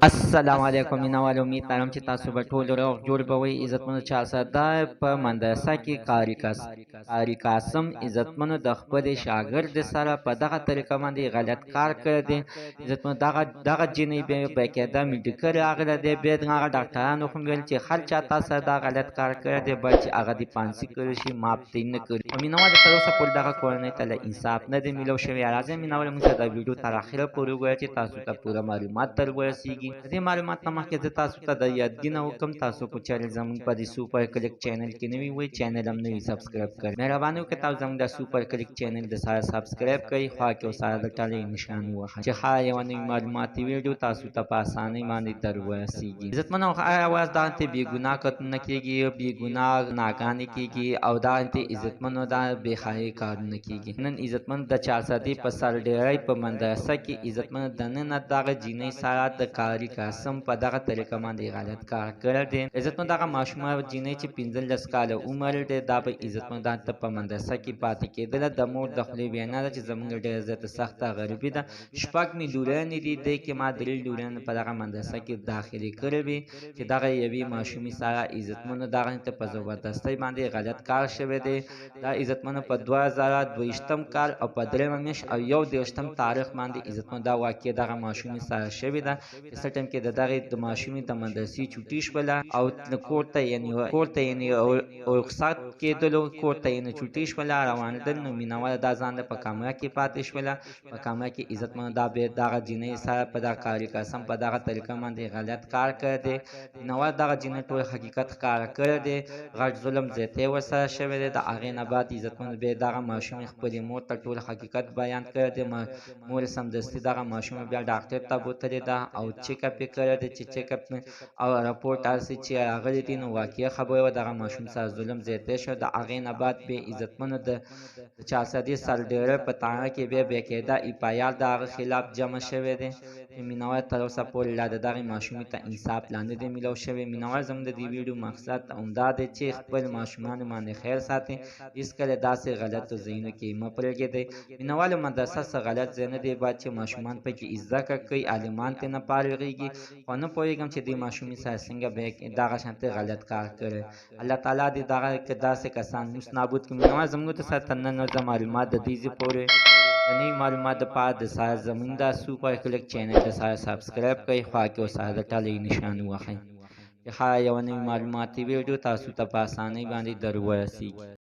السلام علیکم مینوال امید لرم چې تاسو به ټول روغ جوړ به وئ. عزتمنو چارسده په مدرسه کې قاري قاسم عزتمنو د خپلې شاګرد سره په دغه طریقه باندې غلط کار کړی دی. عزتمنو دغه جینۍ بیا باقاعده میډیکل راغلی دی، بیا هغه ډاکټرانو خو ویل چې هر چا تا سره دا غلط کار کړی دی باید چې هغه دې پانسي کړی شي، معاف دې نه کړي. خو مینوال تر اوسه پورې دغه کورنۍ ته له انصاف نه دی میلاو شوی. راځئ مینوال موږ ته دا ویډیو تر اخره پورې وګورئ چې تاسو ته پوره معلومات در ورسیږي. د دې معلومات نه مخکې زه تاسو ته د یادګینه وکړم، تاسو که چېرې زموږ په دې سوپر کلیک چینل کې نوي وئ، چینل هم نوي سبسکرایب کړئ. مهرباني وکړئ تاسو زموږ د سوپر کلیک چینل د سره سبسکرایب کړئ، خوا کې ورسره د ټلۍ نښان ووهئ چې هر یوه نوي معلوماتي ویډیو تاسو ته په اسانۍ باندې در ورسیږي. عزتمنو هره ورځ دغسې بې ګناه قتلونه کېږي، بې ګناه ناګانې کېږي او دغسې عزتمنو دا بېخایي کارونه کېږي. نن عزتمن د چارسدې په سرډېرۍ په مدرسه کې عزتمنو دننه دغه جینۍ سره د قاري قاسم په دغه طریقه باندې غلط کار کړی دی. عزتمنو دغه ماشومه جینۍ چې 15 کاله عمر دی، دا به عزتمنو دلته په مدرسه کې پاتې کېدله. د مور د خولې وینا ده چې زموږ ډېره زیاته سخته غریبي ده، 6 مې لورانې دي، دی کې ما 3 لورانې په دغه مدرسه کې داخلې کړې وې چې دغه یوې ماشومې سره عزتمنو دغه ته په زبردستۍ باندې غلط کار شوی دی. دا عزتمنو په 2022 کال او په 3 میاشت او 31 تاریخ باندې عزتمنو دا واقع دغه ماشومې سره شوې ده چې څه ټایم کې د دغې د ماشومې د مدرسې چوټي شوله او کور ته یعنې رخصت کېدلو، کور ته یعنې چوټي شوله روانېدل. نو مینهواله دا ځان په کامره کې پاتې شوله. په کامره کې عزتمنو دا بیا دغه جینۍ سره په دغه قاري قاسم په دغه طریقه باندې غلط کار کړی دی. مینهواله دغه جینۍ ټول حقیقت ښکاره کړی دی، غټ ظلم زیاتی ورسره شوی دی. د هغې نه بعد عزتمنو بیا دغه ماشومې خپلې مور ته ټول حقیقت بیان کړی دی. مور یې سمدستي دغه ماشومه بیا ډاکټر ته بوتلې ده او چیک اپ یې کړی دی چې چیک اپ او راپورټ هر څه چې راغلی دي. نو واقعه خبره وه دغه ماشوم سره ظلم زیاتی شو. د هغې نه بعد بیا عزتمنو د چارسدې سرډېرۍ په تاڼه کې بیا باقاعده اف.آی.آر د هغه خلاف جمع شوی دی. مینهوال تر اوسه پورې لا د دغې ماشومې ته انصاف لا نه دی میلاو شوی. مینهوال زموږ د دې ویډیو مقصد همدا دی چې خپل ماشومانو باندې خیر ساتئ، هېڅکله داسې غلطو ځایونو کې مه پرېږدئ. مینهوالو مدرسه څه غلط ځای نه دی، باید چې ماشومان پکې زده کړه کوي، عالمان ترې نه فارغېږي. خو نه پوهېږم چې دې ماشومې سره څنګه دغه شانتې غلط کار کړی. الله تعالی دې دغه داسې کسان موږ نابود کړي. مینهوال زموږ د سره تر نن ورځې معلومات د دې ځای پورې د نوي معلومات دپاره د سره زموږ د سوپر کلیک چینل د سره سبسکرایب کړئ، خوا کې ورسره د ټلۍ نښان ووهئ چې هر یوه نوي معلوماتي ویډیو تاسو ته په اسانۍ باندې در ورسیږي.